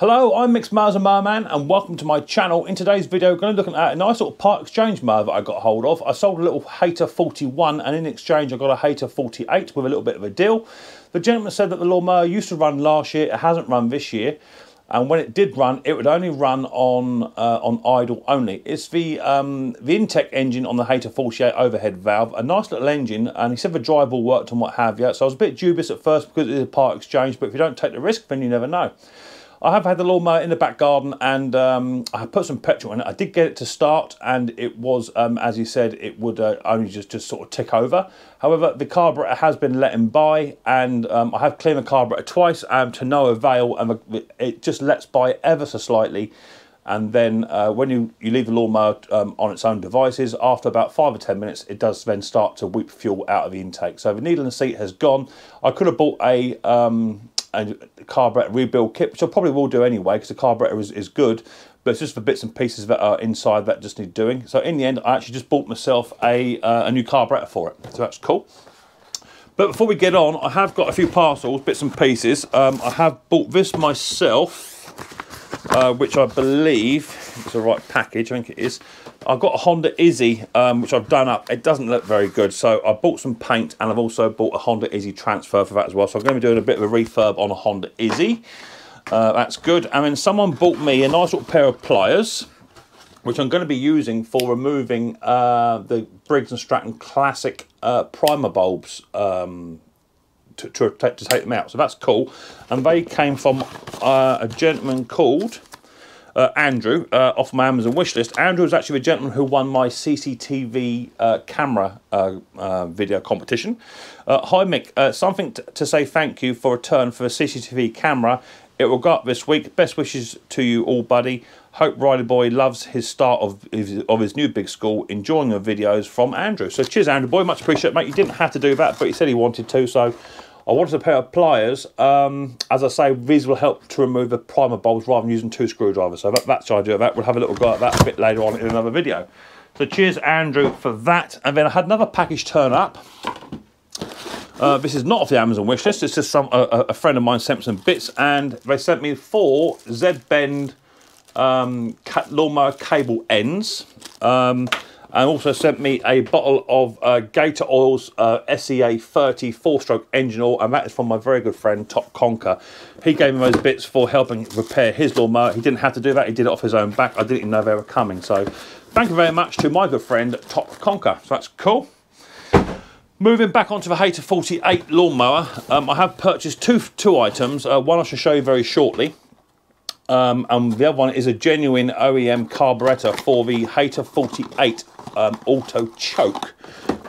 Hello, I'm Micks Mowers and Mower and welcome to my channel. In today's video, we're going to be looking at a nice little part exchange mower that I got hold of. I sold a little Hayter 41 and in exchange I got a Hayter 48 with a little bit of a deal. The gentleman said that the lawnmower used to run last year, it hasn't run this year, and when it did run, it would only run on idle only. It's the Intech engine on the Hayter 48 overhead valve, a nice little engine, and he said the drive all worked and what have you. So I was a bit dubious at first because it is a part exchange, but if you don't take the risk, then you never know. I have had the lawnmower in the back garden and I have put some petrol in it. I did get it to start and it was, as he said, it would only just sort of tick over. However, the carburetor has been letting by and I have cleaned the carburetor twice to no avail, and it just lets by ever so slightly. And then when you leave the lawnmower on its own devices, after about 5 or 10 minutes, it does then start to weep fuel out of the intake. So the needle and seat has gone. I could have bought a carburetor rebuild kit, which I probably will do anyway because the carburetor is good, but it's just the bits and pieces that are inside that just need doing. So in the end, I actually just bought myself a new carburetor for it, so that's cool. But before we get on, I have got a few parcels, bits and pieces. I have bought this myself, which I believe is the right package. I think it is. I've got a Honda Izzy, which I've done up. It doesn't look very good, so I bought some paint and I've also bought a Honda Izzy transfer for that as well. So I'm going to be doing a bit of a refurb on a Honda Izzy. That's good. And then someone bought me a nice little pair of pliers, which I'm going to be using for removing the Briggs & Stratton Classic primer bulbs to take them out. So that's cool. And they came from a gentleman called Andrew, off my Amazon wish list. Andrew is actually the gentleman who won my CCTV camera video competition. Hi Mick, something to say thank you for return for the CCTV camera. It will go up this week. Best wishes to you all, buddy. Hope Riley Boy loves his start of his new big school. Enjoying the videos, from Andrew. So cheers, Andrew Boy. Much appreciated, mate. You didn't have to do that, but he said he wanted to, so I wanted a pair of pliers. As I say, these will help to remove the primer bulbs rather than using 2 screwdrivers. So that's the idea of that. We'll have a little go at that a bit later on in another video. So cheers, Andrew, for that. And then I had another package turn up. This is not off the Amazon wish list. It's just a friend of mine sent me some bits, and they sent me 4 Z-bend lawnmower cable ends. And also sent me a bottle of Gator Oil's SEA 30 4-stroke engine oil, and that is from my very good friend Top Conker. He gave me those bits for helping repair his lawnmower. He didn't have to do that, he did it off his own back. I didn't even know they were coming. So thank you very much to my good friend Top Conker. So that's cool. Moving back onto the Hayter 48 lawnmower, I have purchased two items. One I shall show you very shortly. And the other one is a genuine OEM carburetor for the Hayter 48 auto choke.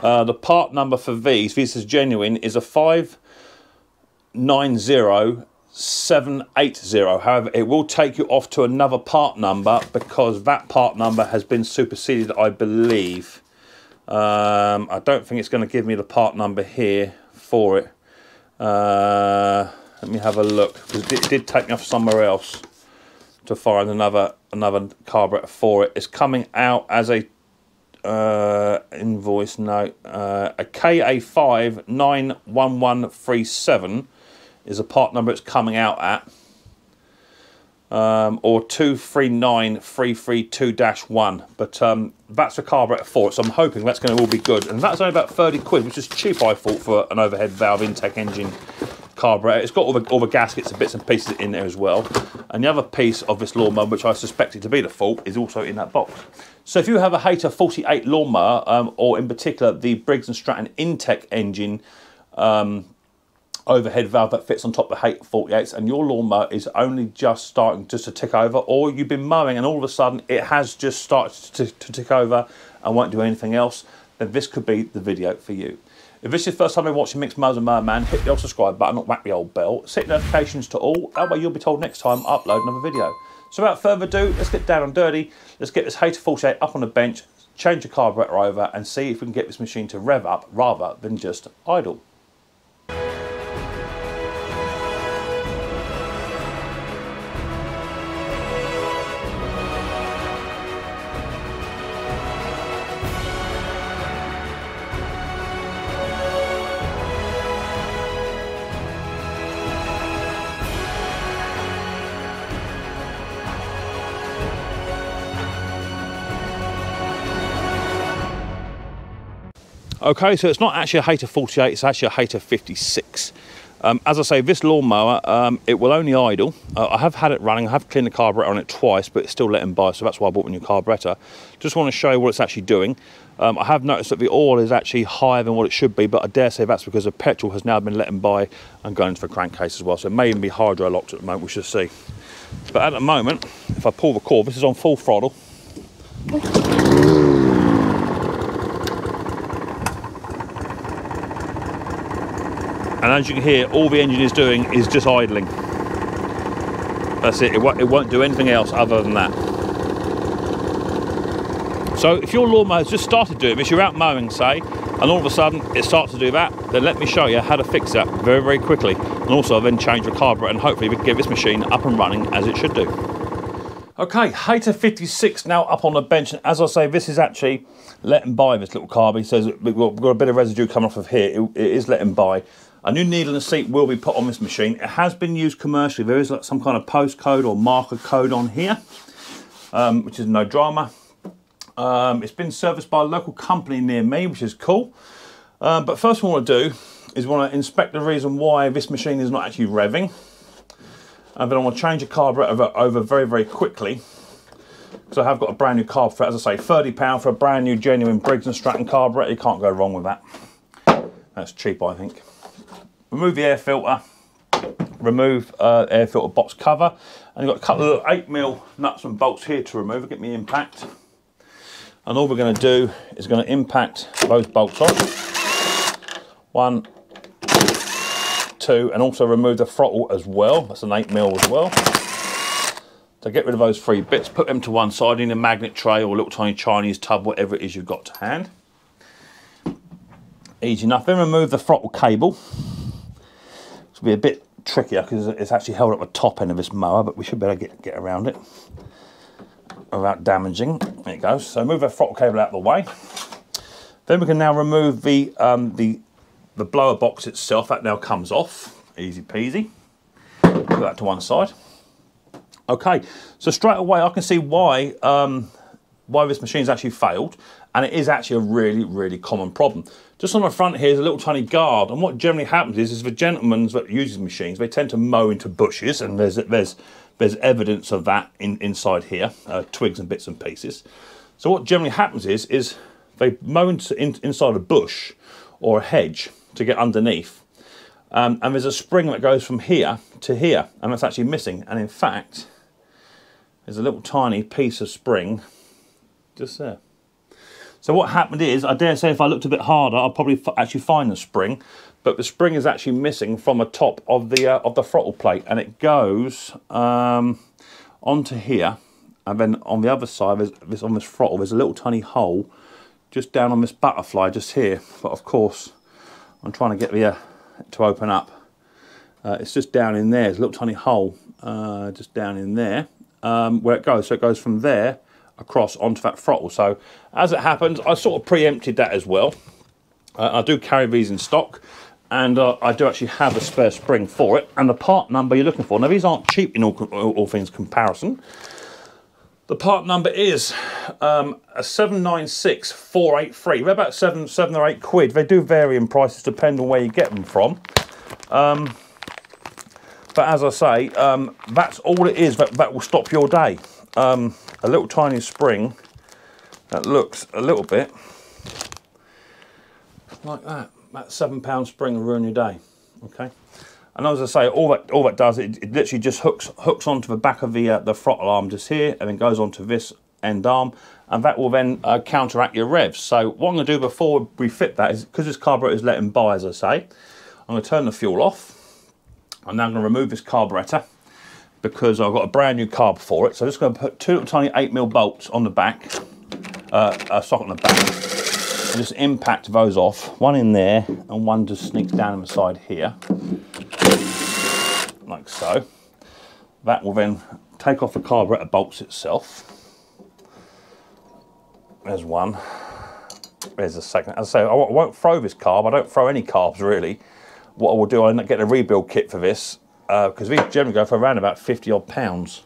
The part number for these is genuine, is a 590780. However, it will take you off to another part number because that part number has been superseded, I believe. I don't think it's going to give me the part number here for it. Let me have a look, because it did take me off somewhere else to find another carburetor for it. It's coming out as a invoice note. A KA5 91137 is a part number it's coming out at, or 239332-1. But that's the carburetor for it, so I'm hoping that's going to all be good. And that's only about 30 quid, which is cheap, I thought, for an overhead valve Intech engine carburetor. It's got all the gaskets and bits and pieces in there as well. And the other piece of this lawnmower, which I suspect it to be the fault, is also in that box. So if you have a Hayter 48 lawnmower, or in particular the Briggs & Stratton Intech engine overhead valve that fits on top of the Hayter 48s, and your lawnmower is only just starting to tick over, or you've been mowing and all of a sudden it has just started to tick over and won't do anything else, then this could be the video for you. If this is your first time you're watching Micks Mowers and Mower, hit the old subscribe button or whack the old bell. Set notifications to all, that way you'll be told next time I upload another video. So without further ado, let's get down and dirty. Let's get this Hayter 48 up on the bench, change the carburetor over, and see if we can get this machine to rev up rather than just idle. Okay, so it's not actually a Hayter 48, it's actually a Hayter 56. As I say, this lawnmower, it will only idle. I have had it running, I have cleaned the carburetor on it twice, but it's still letting by, so that's why I bought a new carburetor. Just want to show you what it's actually doing. I have noticed that the oil is actually higher than what it should be, but I dare say that's because the petrol has now been letting by and going into the crankcase as well, so it may even be hydro locked at the moment, we shall see. But at the moment, if I pull the cord, this is on full throttle. And as you can hear, all the engine is doing is just idling. That's it, it won't do anything else other than that. So if your lawnmower's just started doing this, you're out mowing, say, and all of a sudden it starts to do that, then let me show you how to fix that very, very quickly. And also then change the carburetor, and hopefully we can get this machine up and running as it should do. Okay, Hayter 56 now up on the bench, and as I say, this is actually letting by this little carb. He says we've got a bit of residue coming off of here, it is letting by. A new needle and seat will be put on this machine. It has been used commercially. There is like some kind of postcode or marker code on here, which is no drama. It's been serviced by a local company near me, which is cool. But first thing I want to do is want to inspect the reason why this machine is not actually revving. And then I want to change the carburetor over very, very quickly, because I have got a brand new carburetor. As I say, £30 for a brand new genuine Briggs & Stratton carburetor. You can't go wrong with that. That's cheap, I think. Remove the air filter, remove air filter box cover, and you've got a couple of 8mm nuts and bolts here to remove. Get me impact, and all we're going to do is going to impact those bolts on. 1, 2, and also remove the throttle as well. That's an 8mm as well. So get rid of those 3 bits, put them to one side in a magnet tray or a little tiny Chinese tub, whatever it is you've got to hand. Easy enough. Then remove the throttle cable. Be a bit trickier because it's actually held at the top end of this mower, but we should be able to get around it without damaging. There it goes. So move the throttle cable out of the way. Then we can now remove the blower box itself. That now comes off. Easy peasy. Put that to one side. Okay, so straight away I can see why this machine's actually failed, and it is actually a really, really common problem. Just on the front here is a little tiny guard, and what generally happens is the gentlemen that use machines, they tend to mow into bushes, and there's evidence of that inside here, twigs and bits and pieces. So what generally happens is they mow inside a bush or a hedge to get underneath, and there's a spring that goes from here to here, and that's actually missing. And in fact, there's a little tiny piece of spring just there. So what happened is, I dare say if I looked a bit harder, I'll probably actually find the spring, but the spring is actually missing from the top of the throttle plate, and it goes onto here, and then on the other side, on this throttle, there's a little tiny hole just down on this butterfly just here. But of course, I'm trying to get the to open up. It's just down in there. There's a little tiny hole just down in there where it goes. So it goes from there across onto that throttle. So as it happens, I sort of preempted that as well. I do carry these in stock, and I do actually have a spare spring for it, and the part number you're looking for. Now these aren't cheap in all things comparison. The part number is a 796483. They're about 7 or 8 quid. They do vary in prices depending on where you get them from. But as I say, that's all it is that will stop your day. A little tiny spring that looks a little bit like that. That £7 spring will ruin your day. Okay, and as I say, all that does, it literally just hooks onto the back of the throttle arm just here, and then goes onto this end arm, and that will then counteract your revs. So what I'm going to do before we fit that is, because this carburetor is letting by, as I say, I'm going to turn the fuel off. I'm now going to remove this carburetor, because I've got a brand new carb for it. So I'm just going to put 2 little tiny 8mm bolts on the back, a socket on the back, and just impact those off. One in there, and one just sneaks down on the side here, like so. That will then take off the carburetor bolts itself. There's one. There's a second. As I say, I won't throw this carb. I don't throw any carbs really. What I will do, I'll get a rebuild kit for this, because these generally go for around about 50 odd pounds,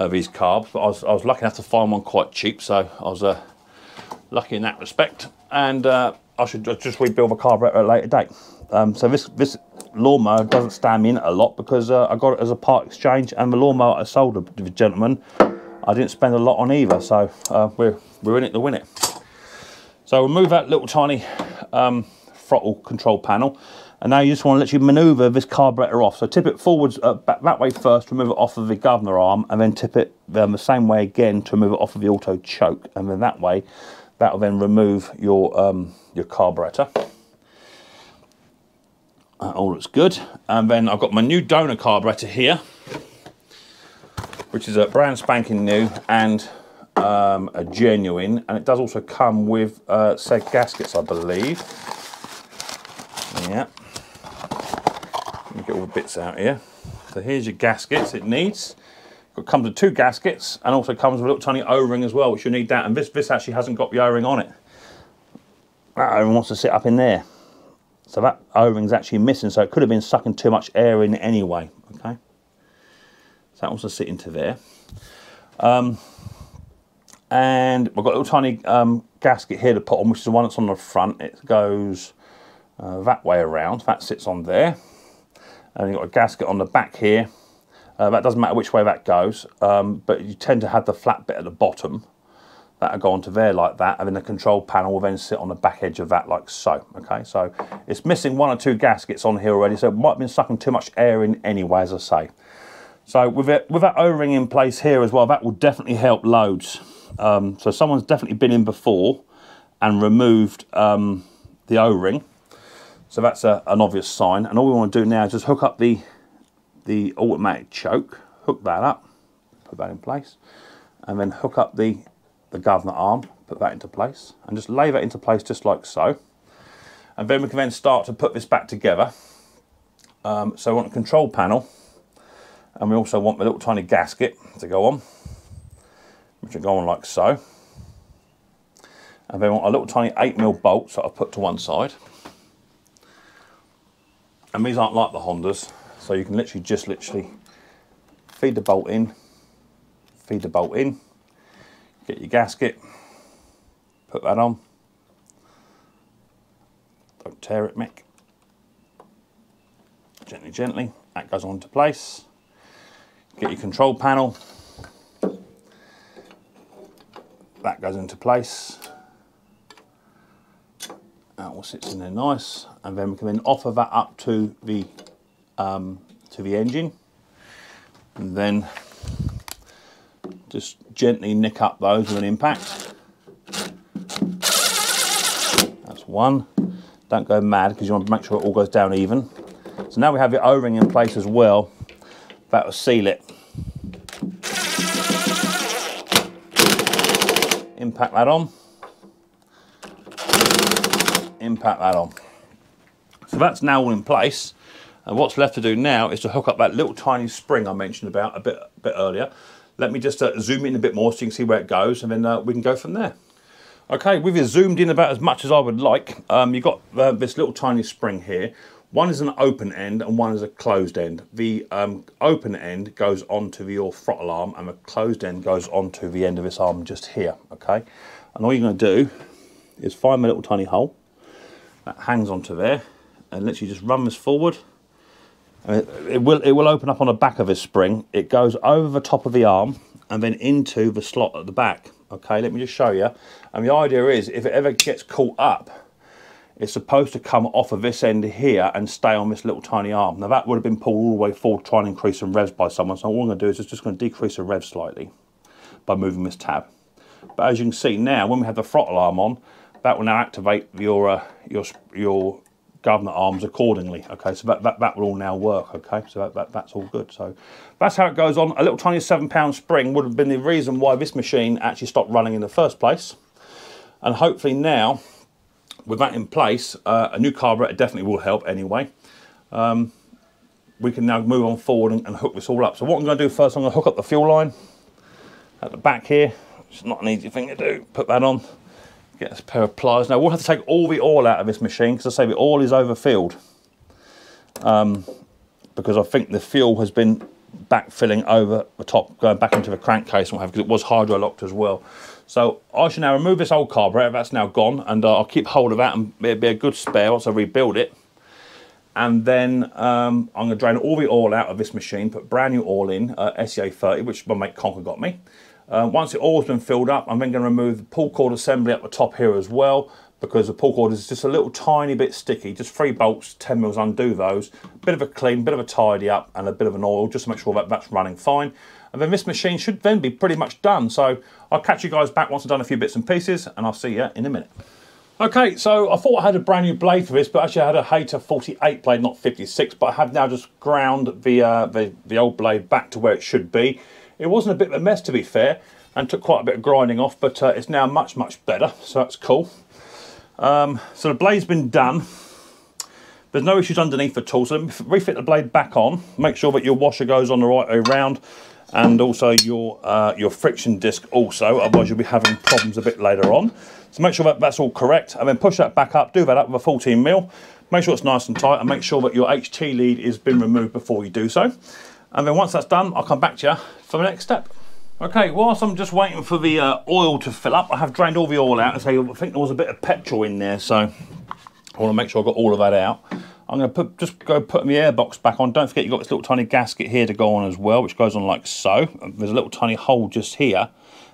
these carbs, but I was lucky enough to find one quite cheap, so I was lucky in that respect. And I should just rebuild the carburetor at a later date. So this lawnmower doesn't stand me in a lot because I got it as a part exchange, and the lawnmower I sold the gentleman, I didn't spend a lot on either. So we're in it to win it. So we'll move that little tiny throttle control panel, and now you just want to literally manoeuvre this carburetor off. So tip it forwards back that way first to remove it off of the governor arm, and then tip it the same way again to remove it off of the auto choke, and then that way that will then remove your carburetor. All looks good. And then I've got my new donor carburetor here, which is a brand spanking new and a genuine, and it does also come with said gaskets, I believe. Yeah. Let me get all the bits out here. So here's your gaskets it needs. It comes with 2 gaskets, and also comes with a little tiny O-ring as well, which you need that. And this actually hasn't got the O-ring on it. That O-ring wants to sit up in there. So that O-ring's actually missing, so it could have been sucking too much air in anyway. Okay. So that wants to sit into there. And we've got a little tiny gasket here to put on, which is the one that's on the front. It goes that way around. That sits on there. And you've got a gasket on the back here. That doesn't matter which way that goes, but you tend to have the flat bit at the bottom. That'll go onto there like that, and then the control panel will then sit on the back edge of that like so. Okay, so it's missing 1 or 2 gaskets on here already, so it might have been sucking too much air in anyway, as I say. So with that O-ring in place here as well, that will definitely help loads. So someone's definitely been in before and removed the O-ring. So that's an obvious sign. And all we want to do now is just hook up the automatic choke, hook that up, put that in place, and then hook up the governor arm, put that into place, and just lay that into place just like so. And then we can then start to put this back together. So we want a control panel, and we also want the little tiny gasket to go on, which will go on like so. And then we want a little tiny 8mm bolts that I've put to one side. And these aren't like the Hondas, so you can literally feed the bolt in, get your gasket, put that on. Don't tear it, Mick. Gently, gently, that goes onto place. Get your control panel. That goes into place. That all sits in there nice, and then we can then offer that up to the engine, and then just gently nick up those with an impact. That's one. Don't go mad because you want to make sure it all goes down even. So now we have the O-ring in place as well. That will seal it. Impact that on. Impact that on. So that's now all in place, and what's left to do now is to hook up that little tiny spring I mentioned about a bit earlier. Let me just zoom in a bit more so you can see where it goes, and then we can go from there. Okay, we've zoomed in about as much as I would like. You've got this little tiny spring here. One is an open end and one is a closed end. The open end goes onto your throttle arm, and the closed end goes onto the end of this arm just here, okay? And all you're going to do is find my little tiny hole that hangs onto there, and literally just run this forward. And it will open up on the back of this spring. It goes over the top of the arm and then into the slot at the back. Okay, let me just show you. And the idea is, if it ever gets caught up, it's supposed to come off of this end here and stay on this little tiny arm. Now that would have been pulled all the way forward trying to increase some revs by someone. So all I'm going to do is just going to decrease the revs slightly by moving this tab. But as you can see now, when we have the throttle arm on, that will now activate your governor arms accordingly. Okay, so that will all now work. Okay, so that's all good. So that's how it goes on. A little tiny 7-pound spring would have been the reason why this machine actually stopped running in the first place. And hopefully now, with that in place, a new carburetor definitely will help anyway. We can now move on forward and hook this all up. So what I'm going to do first, I'm going to hook up the fuel line at the back here. It's not an easy thing to do. Put that on. Get this pair of pliers. Now we'll have to take all the oil out of this machine because I say the oil is overfilled. Because I think the fuel has been backfilling over the top, going back into the crankcase and what have, because it was hydro locked as well. So I should now remove this old carburetor, that's now gone, and I'll keep hold of that, and it'll be a good spare once I rebuild it. And then I'm going to drain all the oil out of this machine, put brand new oil in, SEA 30, which my mate Conker got me. Once the oil's been filled up, I'm then going to remove the pull cord assembly up the top here as well, because the pull cord is just a little tiny bit sticky. Just 3 bolts, 10 mils, undo those. Bit of a clean, bit of a tidy up, and a bit of an oil, just to make sure that that's running fine. And then this machine should then be pretty much done. So I'll catch you guys back once I've done a few bits and pieces, and I'll see you in a minute. Okay, so I thought I had a brand new blade for this, but actually I had a Hayter 48 blade, not 56, but I have now just ground the old blade back to where it should be. It wasn't a bit of a mess, to be fair, and took quite a bit of grinding off, but it's now much, much better, so that's cool. So the blade's been done. There's no issues underneath the tool, so let me refit the blade back on. Make sure that your washer goes on the right way around, and also your friction disc also, otherwise you'll be having problems a bit later on. So make sure that that's all correct, and then push that back up, do that up with a 14mm. Make sure it's nice and tight, and make sure that your HT lead has been removed before you do so. And then once that's done, I'll come back to you for the next step. Okay, whilst I'm just waiting for the oil to fill up, I have drained all the oil out. I think there was a bit of petrol in there, so I want to make sure I've got all of that out. I'm going to just go put the airbox back on. Don't forget you've got this little tiny gasket here to go on as well, which goes on like so. There's a little tiny hole just here,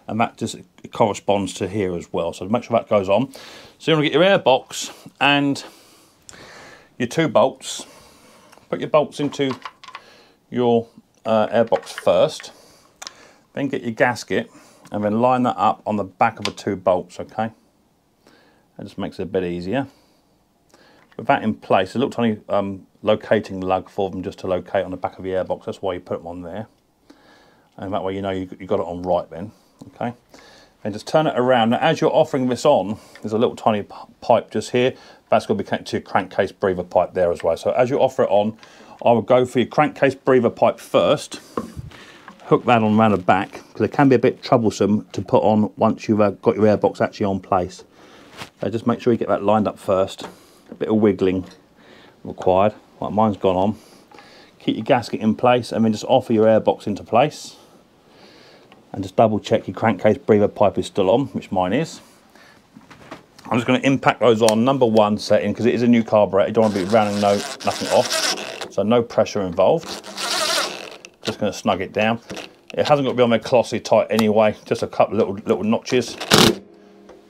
and that just corresponds to here as well. So make sure that goes on. So you're going to get your airbox and your 2 bolts. Put your bolts into your airbox first. Then get your gasket and then line that up on the back of the 2 bolts, okay? That just makes it a bit easier. With that in place, a little tiny locating lug for them just to locate on the back of the airbox. That's why you put them on there. And that way you know you got it on right then, okay? And just turn it around. Now as you're offering this on, there's a little tiny pipe just here. That's going to be connected to your crankcase breather pipe there as well. So as you offer it on, I would go for your crankcase breather pipe first. Hook that on around the back, because it can be a bit troublesome to put on once you've got your airbox actually on place. So just make sure you get that lined up first. A bit of wiggling required. Like mine's gone on. Keep your gasket in place and then just offer your airbox into place. And just double check your crankcase breather pipe is still on, which mine is. I'm just going to impact those on number 1 setting, because it is a new carburetor. You don't want to be rounding nothing off. So no pressure involved. Just going to snug it down. It hasn't got to be on there colossally tight anyway, just a couple of little notches.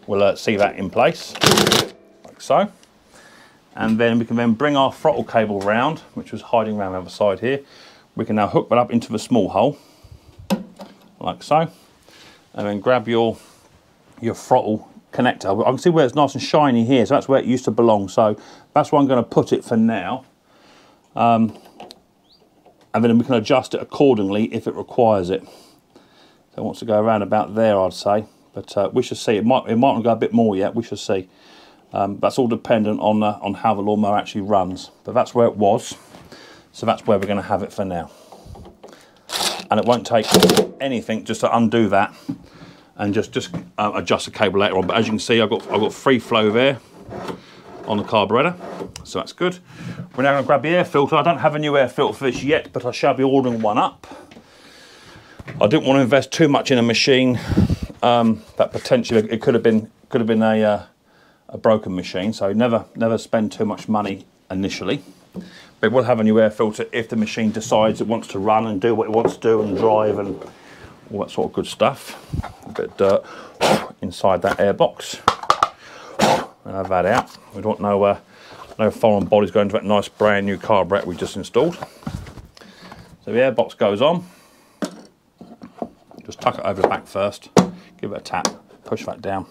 We'll see that in place, like so. And then we can then bring our throttle cable round, which was hiding around the other side here. We can now hook that up into the small hole, like so. And then grab your throttle connector. I can see where it's nice and shiny here, so that's where it used to belong. So that's where I'm going to put it for now. And then we can adjust it accordingly if it requires it. So it wants to go around about there, I'd say. But we shall see. It might not go a bit more yet. We shall see. That's all dependent on how the lawnmower actually runs. But that's where it was. So that's where we're going to have it for now. And it won't take anything just to undo that and just adjust the cable later on. But as you can see, I've got free flow there on the carburetor, so that's good. We're now going to grab the air filter. I don't have a new air filter for this yet, but I shall be ordering one up. I didn't want to invest too much in a machine that potentially it could have been a broken machine. So never spend too much money initially. But we'll have a new air filter if the machine decides it wants to run and do what it wants to do and drive and all that sort of good stuff. A bit of dirt inside that airbox. And have that out. We don't know no foreign bodies going to that nice brand new carburetor we just installed. So the airbox goes on. Just tuck it over the back first. Give it a tap. Push that down,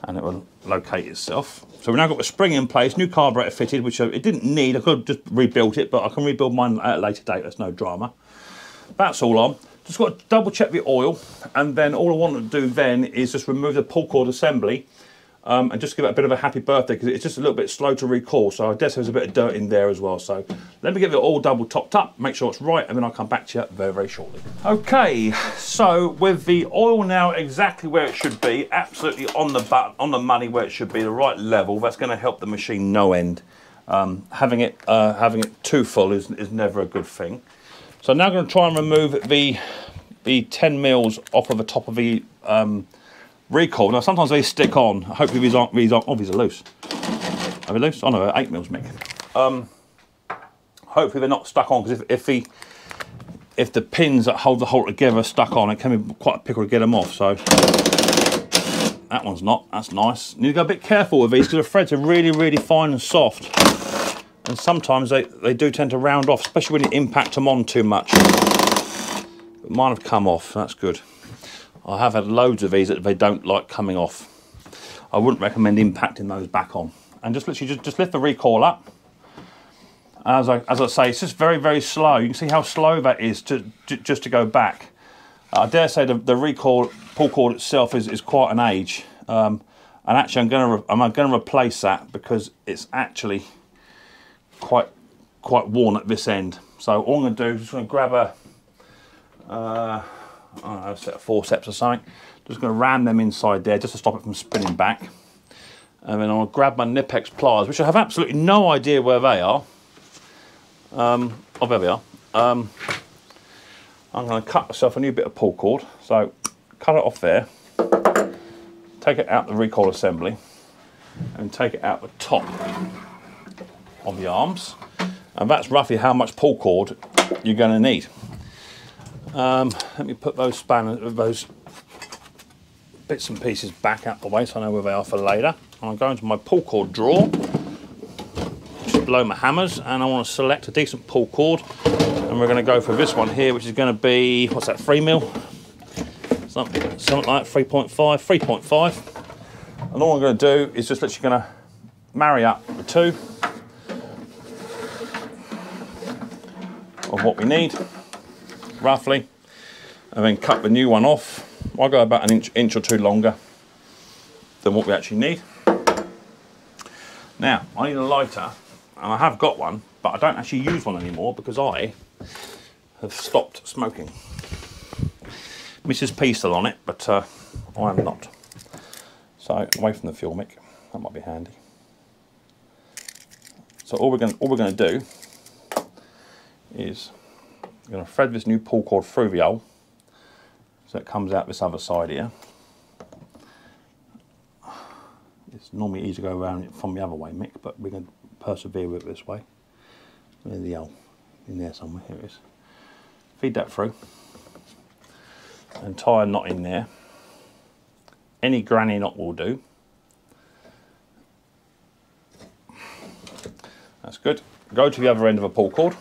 and it will locate itself. So we've now got the spring in place. New carburetor fitted, which it didn't need. I could have just rebuilt it, but I can rebuild mine at a later date. That's no drama. That's all on. Just got to double check the oil, and then all I want to do then is just remove the pull cord assembly. And just give it a bit of a happy birthday, because it's just a little bit slow to recall, so I guess there's a bit of dirt in there as well. So let me get it all double topped up, make sure it's right, and then I'll come back to you very, very shortly. Okay, so with the oil now exactly where it should be, absolutely on the money where it should be, the right level, that's going to help the machine no end. Having it too full is never a good thing. So now I'm going to try and remove the 10 mils off of the top of the recoil. Now sometimes they stick on. Hopefully these aren't, oh, these are loose. Are they loose? Oh no, they're 8 mils, Mick. Hopefully they're not stuck on, because if the pins that hold the hole together are stuck on, it can be quite a pickle to get them off. So that one's not. That's nice. You need to go a bit careful with these, because the threads are really, really fine and soft, and sometimes they do tend to round off, especially when you impact them on too much. But mine have come off. That's good. I have had loads of these that they don't like coming off. I wouldn't recommend impacting those back on. And just literally just lift the recoil up. As I say, it's just very, very slow. You can see how slow that is just to go back. I dare say the recoil pull cord itself is quite an age. And actually, I'm going to replace that, because it's actually quite worn at this end. So all I'm going to do is just going to grab a I don't know, a set of forceps or something. Just going to ram them inside there just to stop it from spinning back. And then I'll grab my Nipex pliers, which I have absolutely no idea where they are. Oh, there we are. I'm going to cut myself a new bit of pull cord. So cut it off there, take it out the recoil assembly, and take it out the top of the arms. And that's roughly how much pull cord you're going to need. Let me put those those bits and pieces back out the way so I know where they are for later. I'll go into my pull cord drawer, just below my hammers, and I want to select a decent pull cord, and we're going to go for this one here, which is going to be, what's that, 3 mil? Something like 3.5, 3.5. And all I'm going to do is just literally going to marry up the two of what we need, roughly, and then cut the new one off. I'll go about an inch or two longer than what we actually need. Now, I need a lighter, and I have got one, but I don't actually use one anymore because I have stopped smoking. Mrs. P still on it, but I am not. So away from the fuel, Mick. That might be handy. So all we're going to do is I'm going to thread this new pull cord through the hole, so it comes out this other side here. It's normally easy to go around it from the other way, Mick, but we're going to persevere with it this way. There's the hole in there somewhere. Here it is. Feed that through and tie a knot in there. Any granny knot will do. That's good. Go to the other end of a pull cord,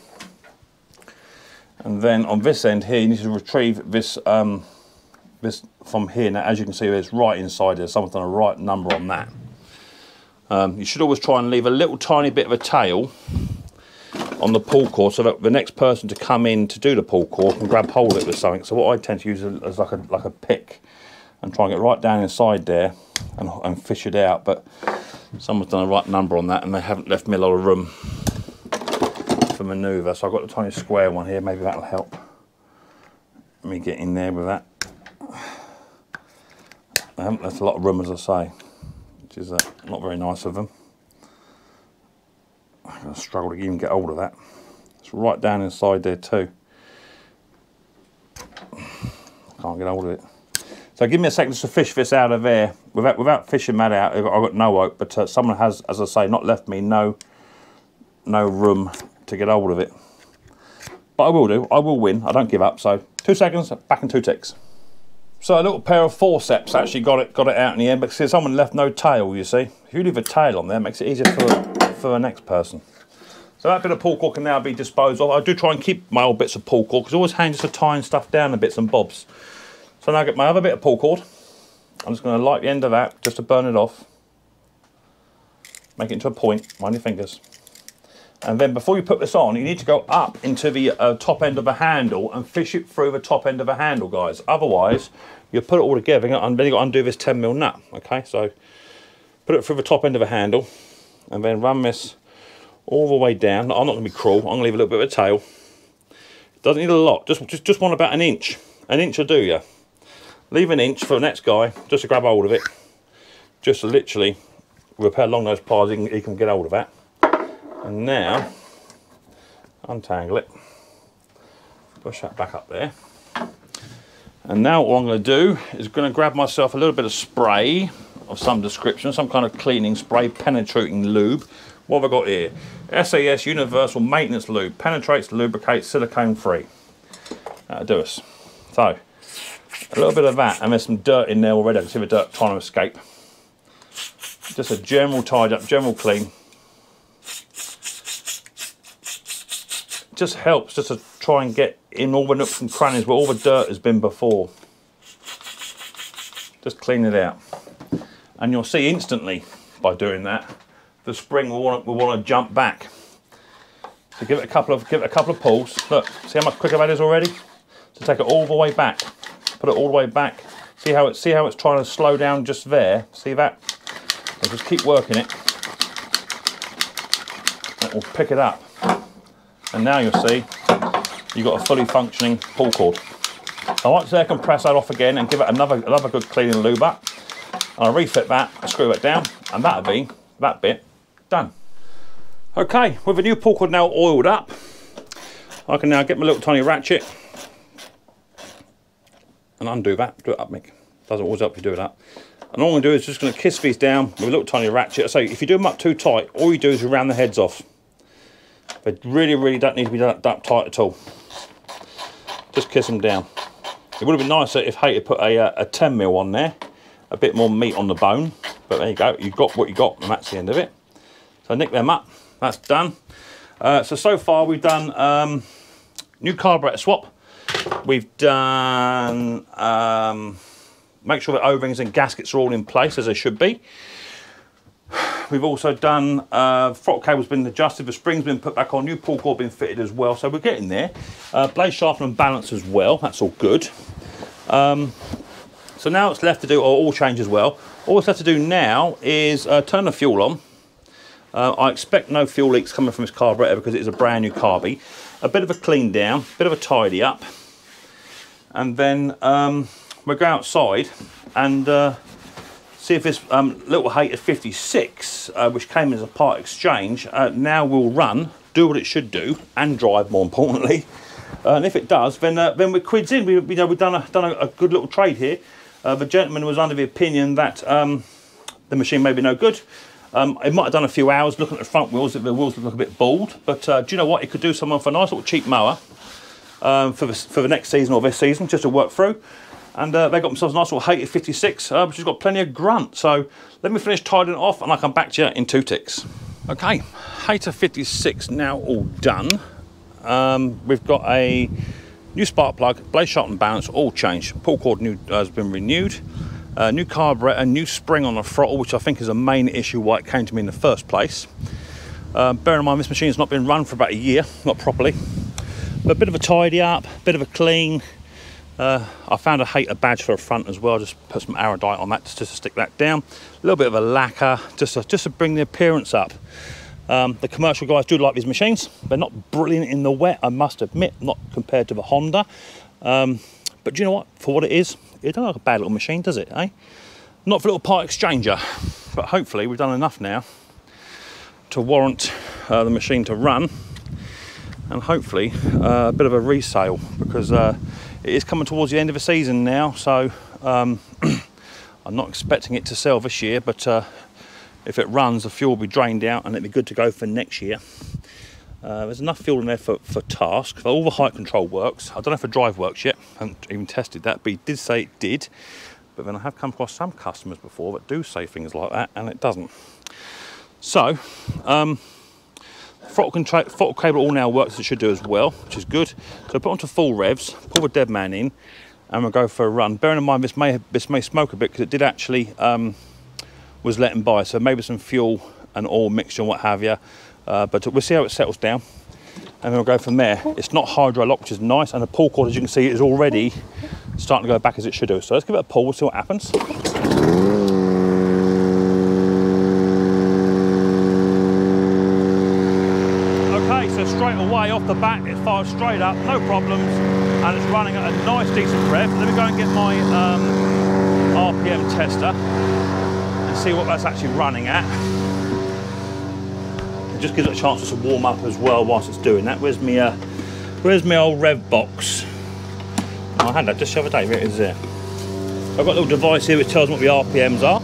and then on this end here you need to retrieve this this from here. Now, as you can see, there's right inside there, someone's done a right number on that. You should always try and leave a little tiny bit of a tail on the pull cord, so that the next person to come in to do the pull cord can grab hold of it with something. So what I tend to use is like a pick, and try and get right down inside there and fish it out. But someone's done a right number on that, and they haven't left me a lot of room for manoeuvre. So I've got a tiny square one here. Maybe that'll help me get in there with that. I haven't left a lot of room, as I say, which is not very nice of them. I'm going to struggle to even get hold of that. It's right down inside there too. Can't get hold of it. So give me a second just to fish this out of there. Without fishing that out, I've got no hope. But someone has, as I say, not left me no room to get hold of it. But I will do. I will win. I don't give up. So 2 seconds, back in 2 ticks. So a little pair of forceps actually got it out in the end, because someone left no tail, you see. If you leave a tail on there, it makes it easier for the next person. So that bit of pull cord can now be disposed of. I do try and keep my old bits of pull cord, because it's always handy just to tying stuff down the bits and bobs. So now I get my other bit of pull cord. I'm just going to light the end of that just to burn it off. Make it into a point, mind your fingers. And then before you put this on, you need to go up into the top end of the handle and fish it through the top end of the handle, guys. Otherwise, you'll put it all together and then you've got to undo this 10mm nut. Okay, so put it through the top end of the handle and then run this all the way down. I'm not going to be cruel. I'm going to leave a little bit of a tail. Doesn't need a lot. Just want about an inch. An inch will do you. Leave an inch for the next guy just to grab hold of it. Just to literally repair along those pliers, he can get hold of that. And now, untangle it, Push that back up there. And now what I'm going to do is going to grab myself a little bit of spray of some description, some kind of cleaning spray, penetrating lube. What have I got here? SAS Universal Maintenance Lube. Penetrates, lubricates, silicone free. That'll do us. So, a little bit of that, and there's some dirt in there already. I can see the dirt trying to escape. Just a general tidy up, general clean. Just helps just to try and get in all the nooks and crannies where all the dirt has been before. Just clean it out. And you'll see instantly by doing that, the spring will want to jump back. So give it a couple of pulls. Look, see how much quicker that is already? So take it all the way back. Put it all the way back. See how it's trying to slow down just there? See that? So just keep working it. It will pick it up. And now you'll see you've got a fully functioning pull cord. I like to compress that off again and give it another good cleaning lube up. And I'll refit that, screw it down, and that'll be that bit done. Okay, with the new pull cord now oiled up, I can now get my little tiny ratchet and undo that. Do it up, Mick. Doesn't always help you do that. And all I'm going to do is just going to kiss these down with a little tiny ratchet. So if you do them up too tight, all you do is you round the heads off. They really don't need to be that tight at all. Just kiss them down. It would have been nicer if Hayter put a 10mm on there, a bit more meat on the bone. But there you go, you got what you got, and that's the end of it. So nick them up. That's done. So far we've done new carburetor swap. We've done make sure the O-rings and gaskets are all in place as they should be. We've also done throttle cable's been adjusted, the spring's been put back on, new pull cord been fitted as well, so we're getting there. Blade sharpener and balance as well, that's all good. So now it's left to do all change as well. All it's left to do now is turn the fuel on. I expect no fuel leaks coming from this carburetor because it is a brand new carby. A bit of a clean down, a bit of a tidy up, and then we'll go outside and see if this little Hayter 56, which came as a part exchange, now will run, do what it should do, and drive more importantly. And if it does, then we're quids in. We've done a good little trade here. The gentleman was under the opinion that the machine may be no good. It might have done a few hours looking at the front wheels, the wheels look a bit bald, but do you know what? It could do someone for a nice little cheap mower for the next season or this season, just to work through. And they got themselves a nice little Hayter 56, which has got plenty of grunt. So let me finish tidying it off and I'll come back to you in 2 ticks. Okay, Hayter 56 now all done. We've got a new spark plug, blade sharp and balance, all changed. Pull cord has been renewed. New carburetor, new spring on the throttle, which I think is a main issue why it came to me in the first place. Bearing in mind this machine's not been run for about a year, not properly. But a bit of a tidy up, bit of a clean. I found a Hayter badge for the front as well, just put some Aerodite on that just to stick that down. A little bit of a lacquer, just to bring the appearance up. The commercial guys do like these machines. They're not brilliant in the wet, I must admit, not compared to the Honda. But do you know what, for what it is, it doesn't look like a bad little machine, does it, eh? Not for a little part exchanger, but hopefully we've done enough now to warrant the machine to run, and hopefully a bit of a resale, because it is coming towards the end of the season now, so I'm not expecting it to sell this year, but if it runs, the fuel will be drained out and it'll be good to go for next year. There's enough fuel in there for task. All the height control works. I don't know if the drive works yet. I haven't even tested that, but he did say it did. But then I have come across some customers before that do say things like that, and it doesn't. So, throttle cable all now works as it should do as well, which is good. So put onto full revs, pull the dead man in, and we'll go for a run. Bearing in mind this may smoke a bit because it did actually was letting by, so maybe some fuel and oil mixture and what have you. But we'll see how it settles down, and then we'll go from there. It's not hydro lock, which is nice, and the pull cord, as you can see, is already starting to go back as it should do. So let's give it a pull, we'll see what happens. Okay, so straight away off the bat, it fires straight up, no problems, and it's running at a nice decent rev. Let me go and get my RPM tester and see what that's actually running at. Just gives it a chance to warm up as well whilst it's doing that. Where's my Where's my old rev box? I had that just the other day, it is there. I've got a little device here which tells me what the RPMs are.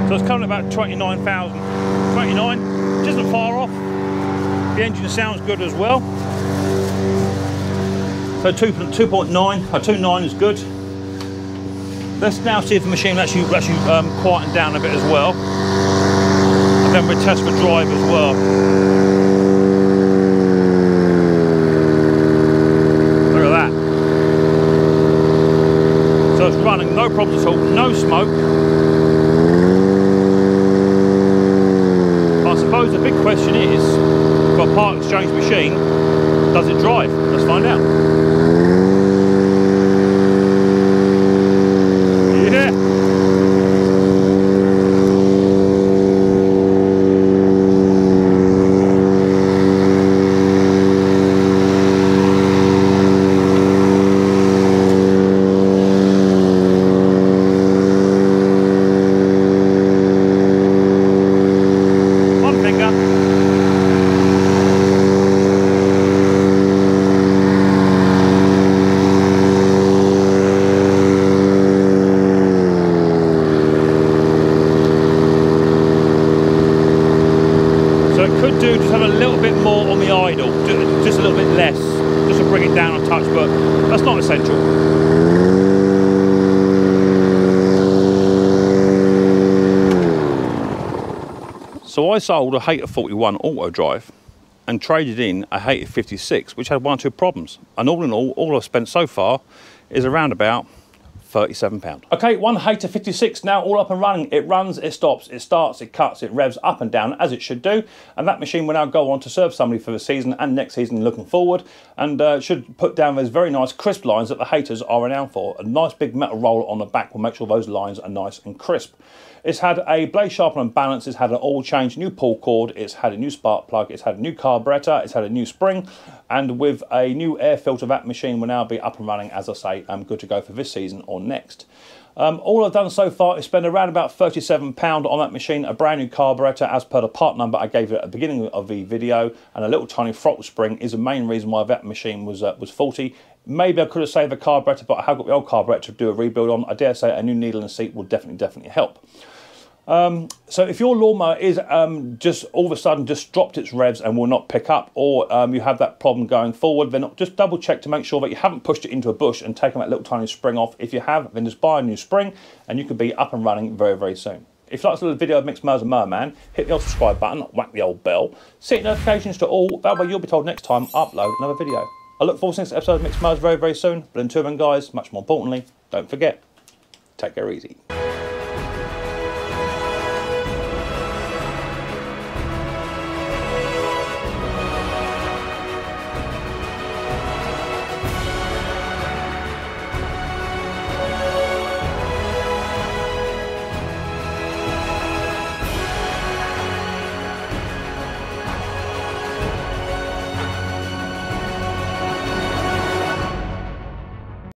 So it's coming about 29,000. 29, which isn't far off. The engine sounds good as well. So 2.9, 2.9 is good. Let's now see if the machine will actually quieten down a bit as well. And then we'll test for drive as well. Look at that. So it's running, no problems at all, no smoke. I suppose the big question is, for a part exchange machine, does it drive? Let's find out. Yeah. Could do just have a little bit more on the idle, just a little bit less, just to bring it down a touch, but that's not essential. So I sold a Hayter 41 auto drive and traded in a Hayter 56, which had one or two problems. And all in all I've spent so far is around about £37. Okay, one Hayter 56 now all up and running. It runs, it stops, it starts, it cuts, it revs up and down as it should do. And that machine will now go on to serve somebody for the season and next season looking forward. And should put down those very nice crisp lines that the Hayters are renowned for. A nice big metal roller on the back will make sure those lines are nice and crisp. It's had a blade sharpener and balance, it's had an oil change, new pull cord, it's had a new spark plug, it's had a new carburettor, it's had a new spring, and with a new air filter, that machine will now be up and running, as I say, good to go for this season or next. All I've done so far is spend around about £37 on that machine, a brand new carburettor as per the part number I gave you at the beginning of the video, and a little tiny throttle spring is the main reason why that machine was faulty. Maybe I could have saved the carburettor, but I have got the old carburettor to do a rebuild on. I dare say a new needle and seat will definitely help. So if your lawnmower is just all of a sudden just dropped its revs and will not pick up, or you have that problem going forward, then just double check to make sure that you haven't pushed it into a bush and taken that little tiny spring off. If you have, then just buy a new spring and you could be up and running very soon. If you like this little video of Micks Mowers and Mower Man, hit the old subscribe button, whack the old bell, set notifications to all, that way you'll be told next time I upload another video. I look forward to the next episode of Micks Mowers very soon, but until then guys, much more importantly, don't forget, take care easy.